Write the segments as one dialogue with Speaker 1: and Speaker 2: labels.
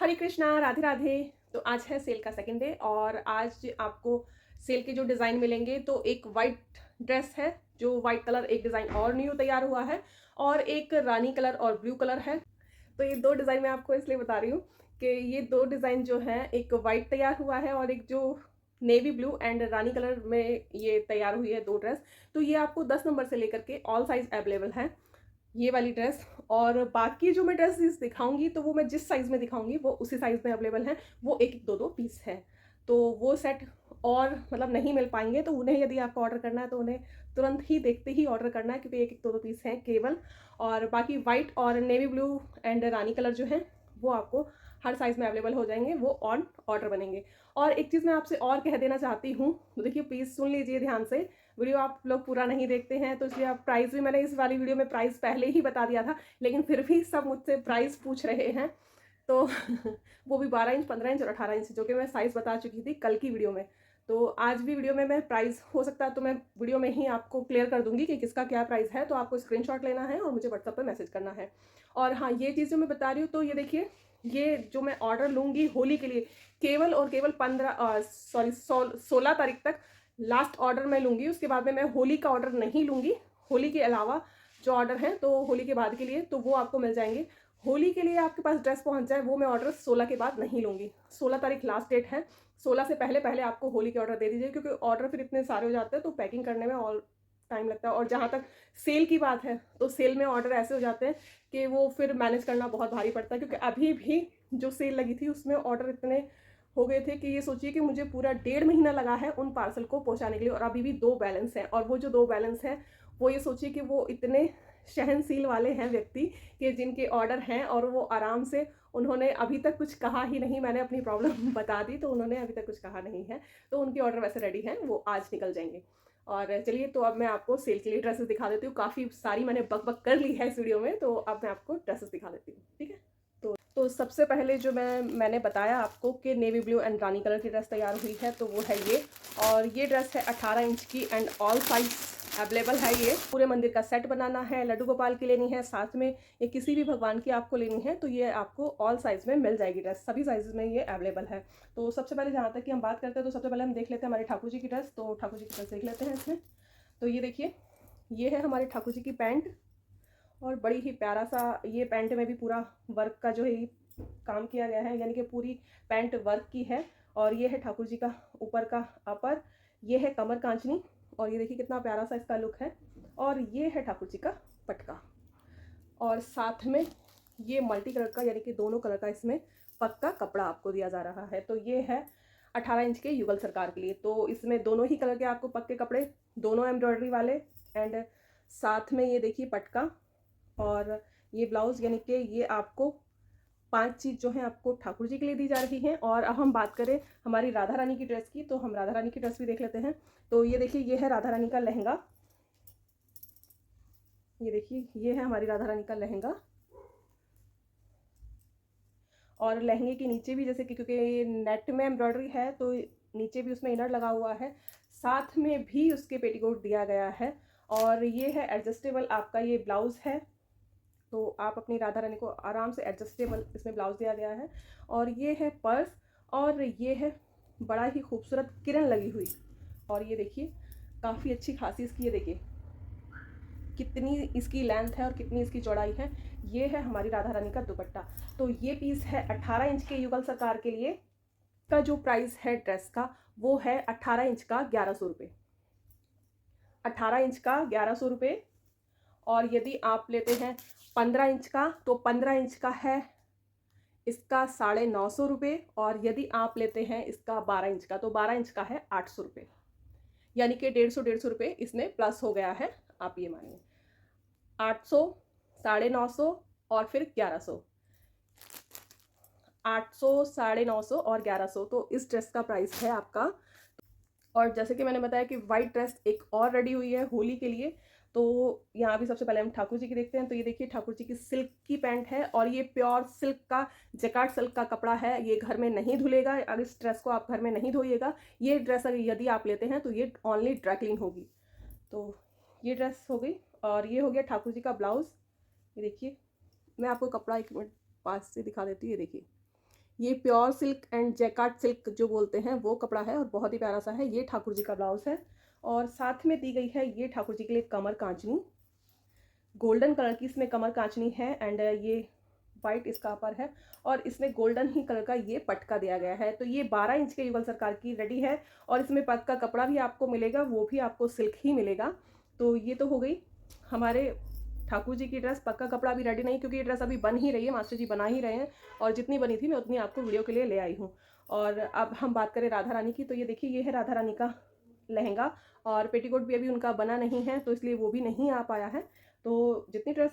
Speaker 1: हरे कृष्णा, राधे राधे। तो आज है सेल का सेकंड डे और आज आपको सेल के जो डिज़ाइन मिलेंगे तो एक वाइट ड्रेस है, जो वाइट कलर एक डिज़ाइन और न्यू तैयार हुआ है और एक रानी कलर और ब्लू कलर है। तो ये दो डिज़ाइन मैं आपको इसलिए बता रही हूँ कि ये दो डिज़ाइन जो है, एक वाइट तैयार हुआ है और एक जो navy blue and Rani colour में ये तैयार हुई है दो ड्रेस। तो ये आपको 10 नंबर से लेकर के ऑल साइज़ अवेलेबल है, ये वाली ड्रेस। और बाकी जो मैं ड्रेसेस दिखाऊंगी तो वो मैं जिस साइज़ में दिखाऊंगी वो उसी साइज़ में अवेलेबल है, वो एक एक दो दो पीस है। तो वो सेट और मतलब नहीं मिल पाएंगे, तो उन्हें यदि आपको ऑर्डर करना है तो उन्हें तुरंत ही देखते ही ऑर्डर करना है, क्योंकि एक एक दो दो पीस हैं केवल। और बाकी वाइट और navy blue and Rani colour जो है वो आपको हर साइज़ में अवेलेबल हो जाएंगे, वो ऑन ऑर्डर बनेंगे। और एक चीज़ मैं आपसे और कह देना चाहती हूँ, तो देखिए प्लीज़ सुन लीजिए ध्यान से, वीडियो आप लोग पूरा नहीं देखते हैं तो इसलिए आप प्राइस भी, मैंने इस वाली वीडियो में प्राइस पहले ही बता दिया था, लेकिन फिर भी सब मुझसे प्राइस पूछ रहे हैं। तो वो भी 12 इंच, 15 इंच और 18 इंच, जो कि मैं साइज़ बता चुकी थी कल की वीडियो में। तो आज भी वीडियो में मैं प्राइस, हो सकता है तो मैं वीडियो में ही आपको क्लियर कर दूंगी कि किसका क्या प्राइस है, तो आपको स्क्रीनशॉट लेना है और मुझे व्हाट्सएप पर मैसेज करना है। और हाँ, ये चीज़ जो मैं बता रही हूँ, तो ये देखिए, ये जो मैं ऑर्डर लूँगी होली के लिए, केवल और केवल 16 तारीख तक लास्ट ऑर्डर मैं लूँगी। उसके बाद में मैं होली का ऑर्डर नहीं लूँगी। होली के अलावा जो ऑर्डर हैं तो होली के बाद के लिए तो वो आपको मिल जाएंगे। होली के लिए आपके पास ड्रेस पहुंच जाए वो मैं ऑर्डर 16 के बाद नहीं लूँगी। 16 तारीख लास्ट डेट है। 16 से पहले पहले आपको होली के ऑर्डर दे दीजिए, क्योंकि ऑर्डर फिर इतने सारे हो जाते हैं तो पैकिंग करने में ऑल टाइम लगता है। और जहाँ तक सेल की बात है, तो सेल में ऑर्डर ऐसे हो जाते हैं कि वो फिर मैनेज करना बहुत भारी पड़ता है, क्योंकि अभी भी जो सेल लगी थी उसमें ऑर्डर इतने हो गए थे कि ये सोचिए कि मुझे पूरा 1.5 महीना लगा है उन पार्सल को पहुंचाने के लिए, और अभी भी 2 बैलेंस हैं। और वो जो 2 बैलेंस हैं वो ये सोचिए कि वो इतने सहनशील वाले हैं व्यक्ति कि जिनके ऑर्डर हैं और वो आराम से, उन्होंने अभी तक कुछ कहा ही नहीं। मैंने अपनी प्रॉब्लम बता दी तो उन्होंने अभी तक कुछ कहा नहीं है, तो उनके ऑर्डर वैसे रेडी हैं, वो आज निकल जाएंगे। और चलिए, तो अब मैं आपको सेल के लिए ड्रेसेस दिखा देती हूँ। काफ़ी सारी मैंने बक बक कर ली है इस वीडियो में, तो अब मैं आपको ड्रेसेस दिखा देती हूँ, ठीक है। तो सबसे पहले जो मैंने बताया आपको कि navy blue and Rani colour की ड्रेस तैयार हुई है, तो वो है ये। और ये ड्रेस है 18 इंच की एंड ऑल साइज अवेलेबल है। ये पूरे मंदिर का सेट बनाना है, लड्डू गोपाल की लेनी है, साथ में ये किसी भी भगवान की आपको लेनी है, तो ये आपको ऑल साइज़ में मिल जाएगी ड्रेस, सभी साइज़ में ये अवेलेबल है। तो सबसे पहले जहाँ तक कि हम बात करते हैं, तो सबसे पहले हम देख लेते हैं हमारे ठाकुर जी की ड्रेस। तो ठाकुर जी की ड्रेस देख लेते हैं इसमें। तो ये देखिए, ये है हमारे ठाकुर जी की पैंट, और बड़ी ही प्यारा सा ये पैंट में भी पूरा वर्क का जो है काम किया गया है, यानी कि पूरी पैंट वर्क की है। और ये है ठाकुर जी का ऊपर का अपर, ये है कमर कांचनी, और ये देखिए कितना प्यारा सा इसका लुक है। और ये है ठाकुर जी का पटका, और साथ में ये मल्टी कलर का, यानी कि दोनों कलर का इसमें पक्का कपड़ा आपको दिया जा रहा है। तो ये है 18 इंच के युगल सरकार के लिए। तो इसमें दोनों ही कलर के आपको पक्के कपड़े, दोनों एम्ब्रॉयडरी वाले, एंड साथ में ये देखिए पटका और ये ब्लाउज़, यानी कि ये आपको 5 चीज़ जो है आपको ठाकुर जी के लिए दी जा रही हैं। और अब हम बात करें हमारी राधा रानी की ड्रेस की, तो हम राधा रानी की ड्रेस भी देख लेते हैं। तो ये देखिए, ये है राधा रानी का लहंगा। ये देखिए, ये है हमारी राधा रानी का लहंगा। और लहंगे के नीचे भी, जैसे कि क्योंकि नेट में एम्ब्रॉयडरी है तो नीचे भी उसमें इनर लगा हुआ है, साथ में भी उसके पेटीकोट दिया गया है। और ये है एडजस्टेबल आपका ये ब्लाउज़ है, तो आप अपनी राधा रानी को आराम से एडजस्टेबल इसमें ब्लाउज़ दिया गया है। और ये है पर्स, और ये है बड़ा ही खूबसूरत किरण लगी हुई। और ये देखिए काफ़ी अच्छी खासी इसकी, ये देखिए कितनी इसकी लेंथ है और कितनी इसकी चौड़ाई है। ये है हमारी राधा रानी का दुपट्टा। तो ये पीस है 18 इंच के युगल सरकार के लिए। का जो प्राइस है ड्रेस का वो है 18 इंच का 1100 रुपये, 18 इंच का 1100 रुपये। और यदि आप लेते हैं 15 इंच का, तो 15 इंच का है इसका 950 रुपये। और यदि आप लेते हैं इसका 12 इंच का, तो 12 इंच का है 800 रुपये, यानी कि 150 रुपये इसमें प्लस हो गया है। आप ये मानिए 800, 950 और फिर 1100, 800, 950 और 1100, तो इस ड्रेस का प्राइस है आपका। और जैसे कि मैंने बताया कि वाइट ड्रेस एक और रेडी हुई है होली के लिए। तो यहाँ भी सबसे पहले हम ठाकुर जी की देखते हैं। तो ये देखिए ठाकुर जी की सिल्क की पैंट है, और ये प्योर सिल्क का, जैकार्ड सिल्क का कपड़ा है। ये घर में नहीं धुलेगा, अगर इस ड्रेस को आप घर में नहीं धोइएगा, ये ड्रेस अगर यदि आप लेते हैं तो ये ओनली ड्राई क्लीन होगी। तो ये ड्रेस हो गई। और ये हो गया ठाकुर जी का ब्लाउज़। ये देखिए, मैं आपको कपड़ा एक मिनट पास से दिखा देती हूँ। ये देखिए, ये pure silk and jacquard silk जो बोलते हैं वो कपड़ा है और बहुत ही प्यारा सा है। ये ठाकुर जी का ब्लाउज़ है और साथ में दी गई है ये ठाकुर जी के लिए कमर कांचनी, गोल्डन कलर की इसमें कमर कांचनी है एंड ये वाइट इसका अपर है और इसमें गोल्डन ही कलर का ये पटका दिया गया है। तो ये 12 इंच के युगल सरकार की रेडी है और इसमें पग का कपड़ा भी आपको मिलेगा, वो भी आपको सिल्क ही मिलेगा। तो ये तो हो गई हमारे ठाकुर जी की ड्रेस। पग का कपड़ा अभी रेडी नहीं, क्योंकि ये ड्रेस अभी बन ही रही है, मास्टर जी बना ही रहे हैं और जितनी बनी थी मैं उतनी आपको वीडियो के लिए ले आई हूँ। और अब हम बात करें राधा रानी की, तो ये देखिए ये है राधा रानी का लहंगा और पेटीकोट भी अभी उनका बना नहीं है, तो इसलिए वो भी नहीं आ पाया है। तो जितनी ड्रेस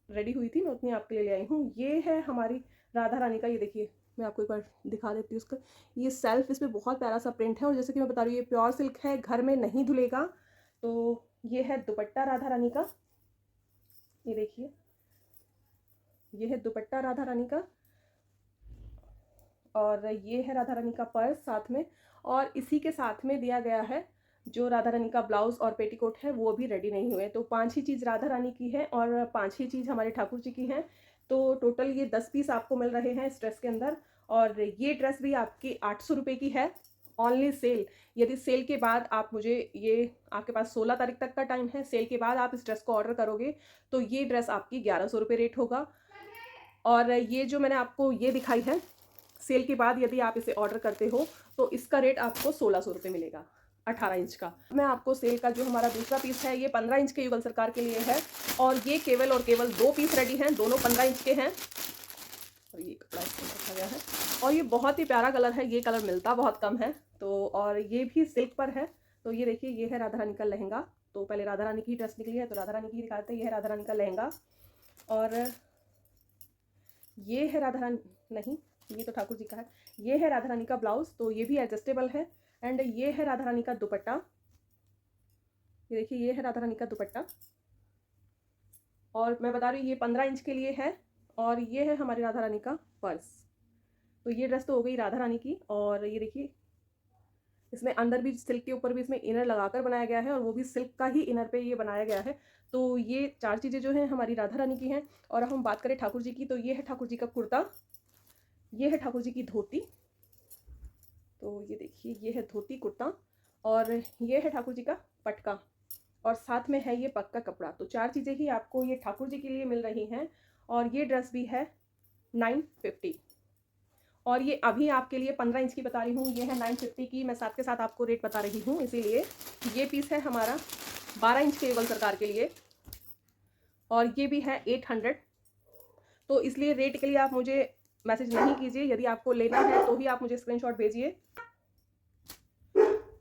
Speaker 1: रेडी हुई थी मैं उतनी आपके लिए ले आई हूँ। ये है हमारी राधा रानी का, ये देखिए मैं आपको एक बार दिखा देती हूँ उसका। ये सेल्फ इस पर बहुत प्यारा सा प्रिंट है और जैसे कि मैं बता रही हूँ ये प्योर सिल्क है, घर में नहीं धुलेगा। तो ये है दुपट्टा राधा रानी का, ये देखिए ये है दुपट्टा राधा रानी का और ये है राधा रानी का पर्स साथ में। और इसी के साथ में दिया गया है जो राधा रानी का ब्लाउज़ और पेटीकोट है, वो भी रेडी नहीं हुए। तो 5 ही चीज़ राधा रानी की है और 5 ही चीज़ हमारे ठाकुर जी की हैं। तो टोटल ये 10 पीस आपको मिल रहे हैं इस ड्रेस के अंदर और ये ड्रेस भी आपकी 800 रुपये की है, ऑनली सेल। यदि सेल के बाद आप मुझे ये आपके पास 16 तारीख तक का टाइम है, सेल के बाद आप इस ड्रेस को ऑर्डर करोगे तो ये ड्रेस आपकी 1100 रुपये रेट होगा। और ये जो मैंने आपको ये दिखाई है, सेल के बाद यदि आप इसे ऑर्डर करते हो तो इसका रेट आपको 1600 रुपये मिलेगा 18 इंच का। मैं आपको सेल का जो हमारा दूसरा पीस है ये 15 इंच के युगल सरकार के लिए है और ये केवल और केवल 2 पीस रेडी हैं, दोनों 15 इंच के हैं और ये कपड़ा इसमें रखा गया है और ये बहुत ही प्यारा कलर है। ये कलर मिलता बहुत कम है तो, और ये भी सिल्क पर है। तो ये देखिए ये है राधा रानी का लहंगा। तो पहले राधा रानी की ड्रेस निकली है तो राधा रानी की दिखाते हैं। ये है राधा रानी का लहंगा और ये है राधा रानी, नहीं ये तो ठाकुर जी का है। ये है राधा रानी का ब्लाउज़, तो ये भी एडजस्टेबल है एंड ये है राधा रानी का दुपट्टा। ये देखिए ये है राधा रानी का दुपट्टा और मैं बता रही हूँ ये 15 इंच के लिए है और ये है हमारी राधा रानी का पर्स। तो ये ड्रेस तो हो गई राधा रानी की और ये देखिए इसमें अंदर भी सिल्क के ऊपर भी इसमें इनर लगाकर बनाया गया है और वो भी सिल्क का ही इनर पे ये बनाया गया है। तो ये 4 चीज़ें जो हैं हमारी राधा रानी की हैं। और हम बात करें ठाकुर जी की, तो ये है ठाकुर जी का कुर्ता, ये है ठाकुर जी की धोती। तो ये देखिए ये है धोती कुर्ता और ये है ठाकुर जी का पटका और साथ में है ये पग का कपड़ा। तो 4 चीज़ें ही आपको ये ठाकुर जी के लिए मिल रही हैं और ये ड्रेस भी है 950 और ये अभी आपके लिए 15 इंच की बता रही हूँ, ये है 950 की। मैं साथ के साथ आपको रेट बता रही हूँ, इसीलिए ये पीस है हमारा 12 इंच के युगल सरकार के लिए और ये भी है 800। तो इसलिए रेट के लिए आप मुझे मैसेज नहीं कीजिए, यदि आपको लेना है तो ही आप मुझे स्क्रीनशॉट भेजिए।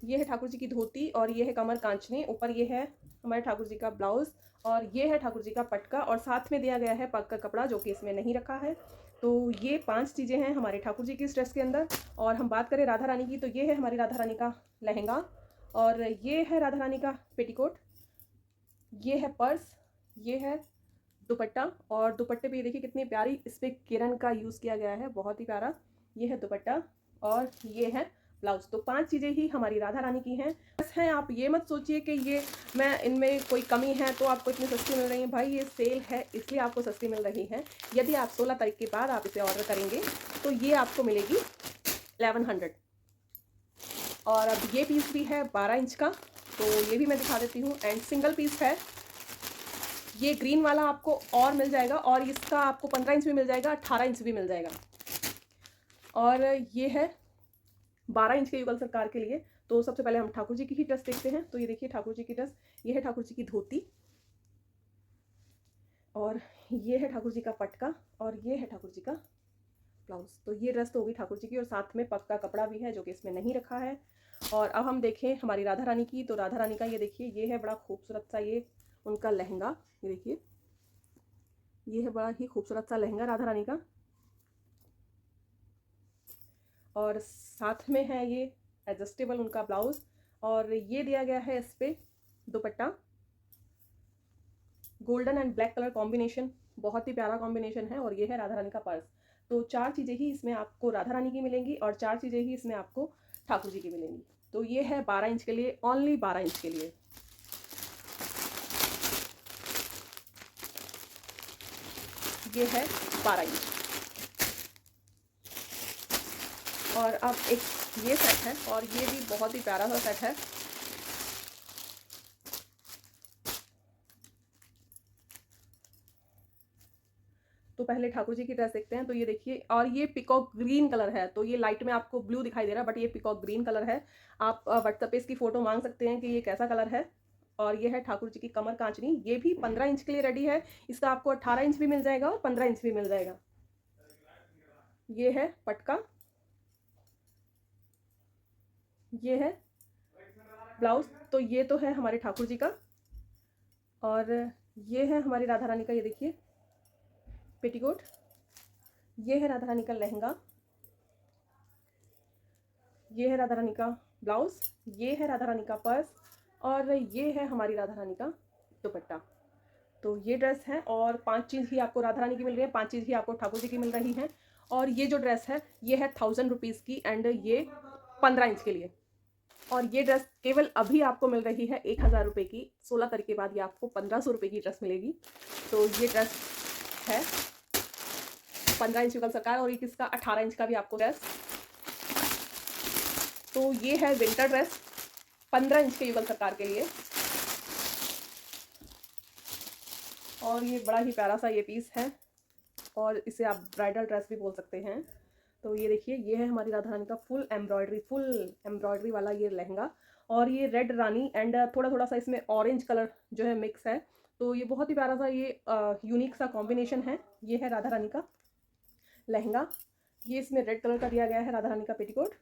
Speaker 1: ये है ठाकुर जी की धोती और ये है कमर कांचनी, ऊपर ये है हमारे ठाकुर जी का ब्लाउज़ और ये है ठाकुर जी का पटका और साथ में दिया गया है पग का कपड़ा जो कि इसमें नहीं रखा है। तो ये 5 चीज़ें हैं हमारे ठाकुर जी की इस ड्रेस के अंदर। और हम बात करें राधा रानी की, तो ये है हमारी राधा रानी का लहंगा और ये है राधा रानी का पेटीकोट, ये है पर्स, ये है दुपट्टा और दुपट्टे पे ये देखिए कितनी प्यारी इस पर किरण का यूज़ किया गया है, बहुत ही प्यारा। ये है दुपट्टा और ये है ब्लाउज़। तो 5 चीज़ें ही हमारी राधा रानी की हैं। बस हैं, आप ये मत सोचिए कि ये मैं इनमें कोई कमी है तो आपको इतनी सस्ती मिल रही है। भाई ये सेल है इसलिए आपको सस्ती मिल रही है। यदि आप 16 तारीख के बाद आप इसे ऑर्डर करेंगे तो ये आपको मिलेगी 1100। और अब ये पीस भी है 12 इंच का, तो ये भी मैं दिखा देती हूँ एंड सिंगल पीस है। ये ग्रीन वाला आपको और मिल जाएगा और इसका आपको 15 इंच भी मिल जाएगा, 18 इंच भी मिल जाएगा। और ये है 12 इंच के युगल सरकार के लिए। तो सबसे पहले हम ठाकुर जी की ही ड्रेस देखते हैं। तो ये देखिए ठाकुर जी की ड्रेस, ये है ठाकुर जी की धोती और ये है ठाकुर जी का पटका और ये है ठाकुर जी का ब्लाउज़। तो ये ड्रेस तो होगी ठाकुर जी की और साथ में पग का कपड़ा भी है जो कि इसमें नहीं रखा है। और अब हम देखें हमारी राधा रानी की, तो राधा रानी का ये देखिए ये है बड़ा खूबसूरत सा ये उनका लहंगा। ये देखिए ये है बड़ा ही खूबसूरत सा लहंगा राधा रानी का और साथ में है ये एडजस्टेबल उनका ब्लाउज़ और ये दिया गया है इस पर दुपट्टा। Golden and black colour combination, बहुत ही प्यारा कॉम्बिनेशन है और ये है राधा रानी का पर्स। तो 4 चीज़ें ही इसमें आपको राधा रानी की मिलेंगी और 4 चीज़ें ही इसमें आपको ठाकुर जी की मिलेंगी। तो ये है 12 इंच के लिए, ओनली 12 इंच के लिए। ये है 12 इंच। और अब एक ये सेट है और ये भी बहुत ही प्यारा सा सेट है। तो पहले ठाकुर जी की ड्रेस देखते हैं। तो ये देखिए, और ये पीकॉक ग्रीन कलर है। तो ये लाइट में आपको ब्लू दिखाई दे रहा है बट ये पीकॉक ग्रीन कलर है। आप व्हाट्सएप पे इसकी फ़ोटो मांग सकते हैं कि ये कैसा कलर है। और ये है ठाकुर जी की कमर कांचनी। ये भी 15 इंच के लिए रेडी है। इसका आपको 18 इंच भी मिल जाएगा और 15 इंच भी मिल जाएगा। ये है पटका, ये है ब्लाउज। तो ये तो है हमारे ठाकुर जी का, और ये है हमारी राधा रानी का। ये देखिए पेटीकोट। ये है राधा रानी का लहंगा, ये है राधा रानी का ब्लाउज, ये है राधा रानी का पर्स, और ये है हमारी राधा रानी का दुपट्टा। तो ये ड्रेस है, और 5 चीज़ ही आपको राधा रानी की मिल रही है, 5 चीज़ ही आपको ठाकुर जी की मिल रही हैं। और ये जो ड्रेस है ये है 1000 रुपीज़ की, एंड ये 15 इंच के लिए। और ये ड्रेस केवल अभी आपको मिल रही है 1000 रुपये की। 16 तारीख के बाद ये आपको 1500 रुपये की ड्रेस मिलेगी। तो ये ड्रेस है 15 इंच युगल सरकार, और एक इसका 18 इंच का भी आपको ड्रेस। तो ये है विंटर ड्रेस 15 इंच के युगल सरकार के लिए, और ये बड़ा ही प्यारा सा ये पीस है, और इसे आप ब्राइडल ड्रेस भी बोल सकते हैं। तो ये देखिए, ये है हमारी राधा रानी का फुल एम्ब्रॉयडरी वाला ये लहंगा, और ये रेड रानी एंड थोड़ा थोड़ा सा इसमें ऑरेंज कलर जो है मिक्स है। तो ये बहुत ही प्यारा सा ये यूनिक सा कॉम्बिनेशन है। ये है राधा रानी का लहंगा, ये इसमें रेड कलर का दिया गया है राधा रानी का पेटीकोट।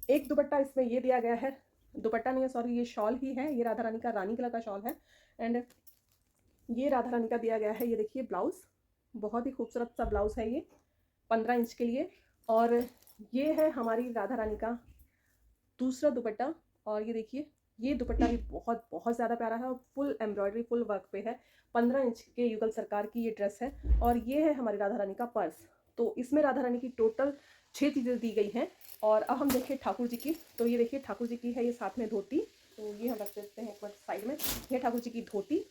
Speaker 1: एक दुपट्टा इसमें ये दिया गया है, दुपट्टा नहीं है सॉरी, ये शॉल ही है। ये राधा रानी का रानी कलर का शॉल है, एंड ये राधा रानी का दिया गया है। ये देखिए ब्लाउज़, बहुत ही खूबसूरत सा ब्लाउज़ है ये 15 इंच के लिए। और ये है हमारी राधा रानी का दूसरा दुपट्टा, और ये देखिए ये दुपट्टा भी बहुत बहुत ज़्यादा प्यारा है, और फुल एम्ब्रॉयडरी फुल वर्क पे है। 15 इंच के युगल सरकार की ये ड्रेस है, और ये है हमारी राधा रानी का पर्स। तो इसमें राधा रानी की टोटल 6 चीज़ें दी गई हैं। और अब हम देखें ठाकुर जी की। तो ये देखिए ठाकुर जी की है ये साथ में धोती। तो ये हम रख देते हैं एक बार साइड में। ये ठाकुर जी की धोती,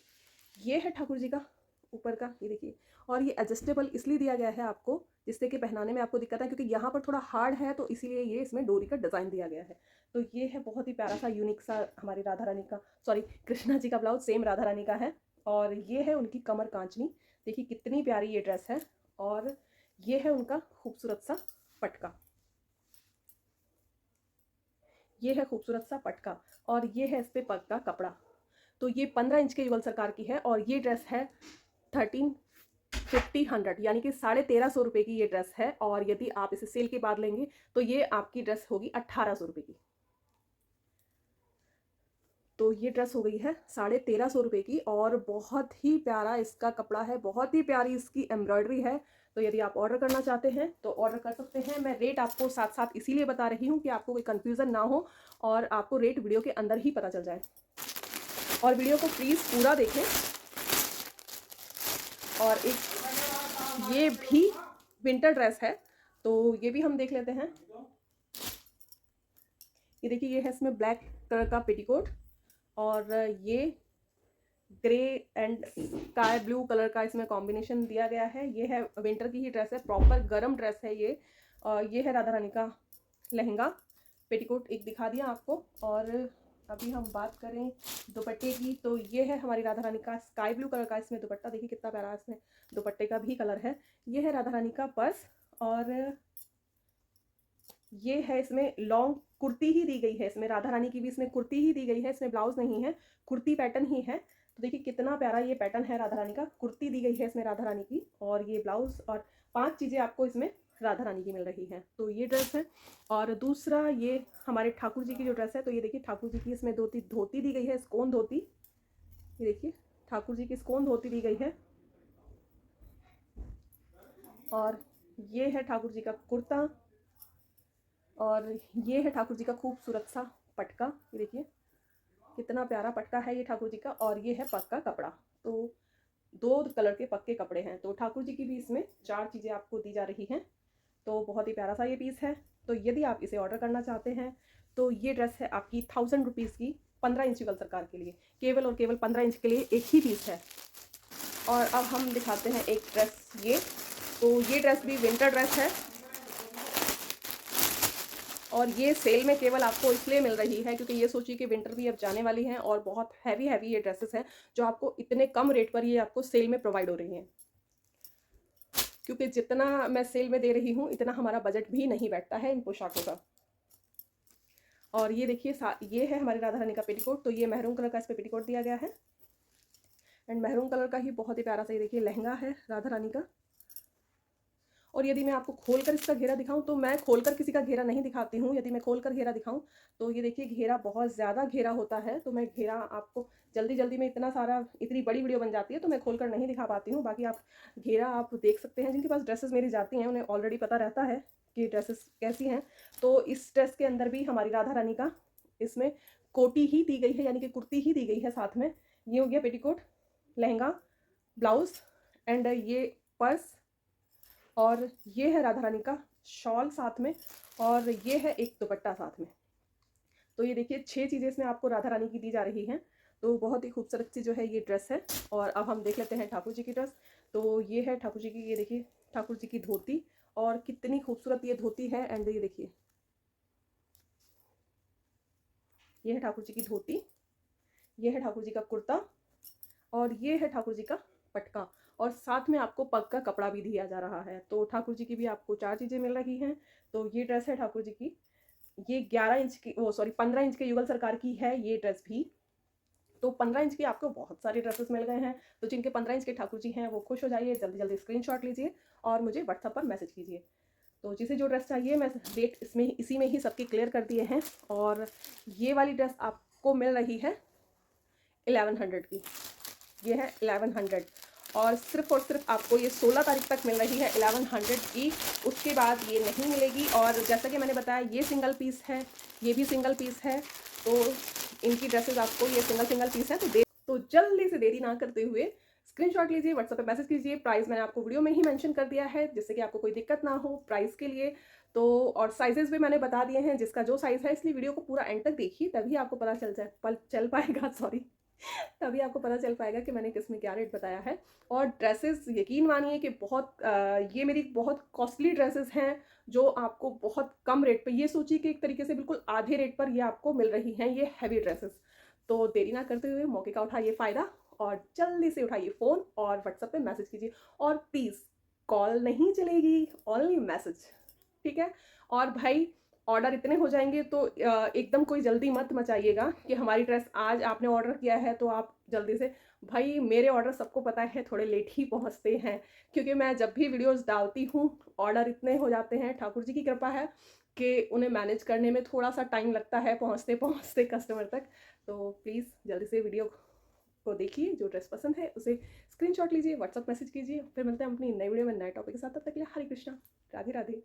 Speaker 1: ये है ठाकुर जी का ऊपर का, ये देखिए। और ये एडजस्टेबल इसलिए दिया गया है आपको, जिससे कि पहनाने में आपको दिक्कत है, क्योंकि यहाँ पर थोड़ा हार्ड है, तो इसीलिए ये इसमें डोरी का डिज़ाइन दिया गया है। तो ये है बहुत ही प्यारा सा यूनिक सा हमारी राधा रानी का, सॉरी कृष्णा जी का ब्लाउज सेम राधा रानी का है। और ये है उनकी कमर कांचनी, देखिए कितनी प्यारी ये ड्रेस है। और ये है उनका खूबसूरत सा पटका, ये है खूबसूरत सा पटका, और ये है इस पे पग का कपड़ा। तो ये 15 इंच के युगल सरकार की है, और ये ड्रेस है 1350 यानी कि 1350 रुपये की ये ड्रेस है। और यदि आप इसे सेल के बाद लेंगे तो ये आपकी ड्रेस होगी 1800 रुपये की। तो ये ड्रेस हो गई है 1350 रुपये की, और बहुत ही प्यारा इसका कपड़ा है, बहुत ही प्यारी इसकी एम्ब्रॉयडरी है। तो यदि आप ऑर्डर करना चाहते हैं तो ऑर्डर कर सकते हैं। मैं रेट आपको साथ साथ इसीलिए बता रही हूँ कि आपको कोई कन्फ्यूज़न ना हो, और आपको रेट वीडियो के अंदर ही पता चल जाए। और वीडियो को प्लीज़ पूरा देखें। और एक ये भी विंटर ड्रेस है, तो ये भी हम देख लेते हैं। ये देखिए, ये है इसमें ब्लैक कलर का पेटीकोट, और ये grey and sky blue colour का इसमें कॉम्बिनेशन दिया गया है। ये है विंटर की ही ड्रेस है, प्रॉपर गरम ड्रेस है ये। और ये है राधा रानी का लहंगा, पेटीकोट एक दिखा दिया आपको। और अभी हम बात करें दुपट्टे की, तो ये है हमारी राधा रानी का स्काई ब्लू कलर का इसमें दुपट्टा, देखिए कितना प्यारा इसमें दुपट्टे का भी कलर है। ये है राधा रानी का पर्स, और ये है इसमें लॉन्ग कुर्ती ही दी गई है। इसमें राधा रानी की भी इसमें कुर्ती ही दी गई है, इसमें ब्लाउज नहीं है, कुर्ती पैटर्न ही है। तो देखिए कितना प्यारा ये पैटर्न है राधा रानी का, कुर्ती दी गई है इसमें राधा रानी की, और ये ब्लाउज, और 5 चीज़ें आपको इसमें राधा रानी की मिल रही है। तो ये ड्रेस है। और दूसरा ये हमारे ठाकुर जी की जो ड्रेस है, तो ये देखिए ठाकुर जी की इसमें धोती दी गई है, स्कोन धोती। ये देखिए ठाकुर जी की स्कोन धोती दी गई है, और ये है ठाकुर जी का कुर्ता, और ये है ठाकुर जी का खूबसूरत सा पटका। ये देखिए कितना प्यारा पटका है ये ठाकुर जी का, और ये है पग का कपड़ा। तो 2 कलर के पक्के कपड़े हैं। तो ठाकुर जी की भी इसमें 4 चीज़ें आपको दी जा रही हैं। तो बहुत ही प्यारा सा ये पीस है। तो यदि आप इसे ऑर्डर करना चाहते हैं तो ये ड्रेस है आपकी 1000 रुपीज़ की, 15 इंच युगल सरकार के लिए, केवल और केवल 15 इंच के लिए एक ही पीस है। और अब हम दिखाते हैं एक ड्रेस, ये तो ये ड्रेस भी विंटर ड्रेस है, और ये सेल में केवल आपको इसलिए मिल रही है क्योंकि ये सोचिए कि विंटर भी अब जाने वाली है और बहुत हैवी हैवी ये ड्रेसेस हैं जो आपको इतने कम रेट पर ये आपको सेल में प्रोवाइड हो रही हैं। क्योंकि जितना मैं सेल में दे रही हूँ इतना हमारा बजट भी नहीं बैठता है इन पोशाकों का। और ये देखिए ये है हमारी राधा रानी का पेटीकोट। तो ये मैरून कलर का इस पर पेटीकोट दिया गया है एंड मैरून कलर का ही बहुत ही प्यारा सा ये देखिए लहंगा है राधा रानी का। और यदि मैं आपको खोलकर इसका घेरा दिखाऊं तो मैं खोलकर किसी का घेरा नहीं दिखाती हूं। यदि मैं खोलकर घेरा दिखाऊं तो ये देखिए घेरा बहुत ज़्यादा घेरा होता है, तो मैं घेरा आपको जल्दी जल्दी में इतनी बड़ी वीडियो बन जाती है तो मैं खोलकर नहीं दिखा पाती हूँ। बाकी आप घेरा आप देख सकते हैं। जिनके पास ड्रेसेस मेरी जाती हैं उन्हें ऑलरेडी पता रहता है कि ड्रेसेस कैसी हैं। तो इस ड्रेस के अंदर भी हमारी राधा रानी का इसमें कोटी ही दी गई है, यानी कि कुर्ती ही दी गई है साथ में। ये हो गया पेटीकोट, लहंगा, ब्लाउज एंड ये पर्स, और ये है राधा रानी का शॉल साथ में, और ये है एक दुपट्टा साथ में। तो ये देखिए 6 चीज़ें इसमें आपको राधा रानी की दी जा रही हैं। तो बहुत ही खूबसूरत सी जो है ये ड्रेस है। और अब हम देख लेते हैं ठाकुर जी की ड्रेस। तो ये है ठाकुर जी की, ये देखिए ठाकुर जी की धोती, और कितनी खूबसूरत ये धोती है। एंड ये देखिए ये है ठाकुर जी की धोती, ये है ठाकुर जी का कुर्ता, और ये है ठाकुर जी का पटका, और साथ में आपको पग का कपड़ा भी दिया जा रहा है। तो ठाकुर जी की भी आपको 4 चीज़ें मिल रही हैं। तो ये ड्रेस है ठाकुर जी की। ये 11 इंच की, वो सॉरी 15 इंच के युगल सरकार की है ये ड्रेस भी। तो 15 इंच की आपको बहुत सारे ड्रेसेस मिल गए हैं। तो जिनके 15 इंच के ठाकुर जी हैं वो खुश हो जाइए, जल्दी जल्दी स्क्रीनशॉट लीजिए और मुझे व्हाट्सएप पर मैसेज कीजिए। तो जिसे जो ड्रेस चाहिए मैं डेट इसी में ही सबकी क्लियर कर दिए हैं। और ये वाली ड्रेस आपको मिल रही है 1100 की। ये है 1100, और सिर्फ आपको ये 16 तारीख तक मिल रही है 1100 की। उसके बाद ये नहीं मिलेगी। और जैसा कि मैंने बताया ये सिंगल पीस है, ये भी सिंगल पीस है। तो इनकी ड्रेसेस आपको ये सिंगल पीस है। तो जल्दी से देरी ना करते हुए स्क्रीनशॉट लीजिए, व्हाट्सएप पे मैसेज कीजिए। प्राइस मैंने आपको वीडियो में ही मेंशन कर दिया है जिससे कि आपको कोई दिक्कत ना हो प्राइस के लिए। तो और साइजेस भी मैंने बता दिए हैं जिसका जो साइज़ है, इसलिए वीडियो को पूरा एंड तक देखिए तभी आपको पता चल पाएगा सॉरी तभी आपको पता चल पाएगा कि मैंने किस में क्या रेट बताया है। और ड्रेसेस यकीन मानिए कि ये मेरी बहुत कॉस्टली ड्रेसेस हैं जो आपको बहुत कम रेट पे, ये सोचिए कि एक तरीके से बिल्कुल आधे रेट पर ये आपको मिल रही हैं ये हैवी ड्रेसेस। तो देरी ना करते हुए मौके का उठाइए फ़ायदा और जल्दी से उठाइए फ़ोन और व्हाट्सएप पे मैसेज कीजिए। और प्लीज़ कॉल नहीं चलेगी, ओनली मैसेज, ठीक है। और भाई ऑर्डर इतने हो जाएंगे तो एकदम कोई जल्दी मत मचाइएगा कि हमारी ड्रेस आज आपने ऑर्डर किया है तो आप जल्दी से, भाई मेरे ऑर्डर सबको पता है थोड़े लेट ही पहुंचते हैं। क्योंकि मैं जब भी वीडियोस डालती हूँ ऑर्डर इतने हो जाते हैं, ठाकुर जी की कृपा है कि उन्हें मैनेज करने में थोड़ा सा टाइम लगता है पहुँचते पहुँचते कस्टमर तक। तो प्लीज़ जल्दी से वीडियो को देखिए, जो ड्रेस पसंद है उसे स्क्रीनशॉट लीजिए, व्हाट्सअप मैसेज कीजिए। फिर मिलते हैं अपनी नई वीडियो में नए टॉपिक के साथ। तब तक के लिए हरे कृष्णा, राधे राधे।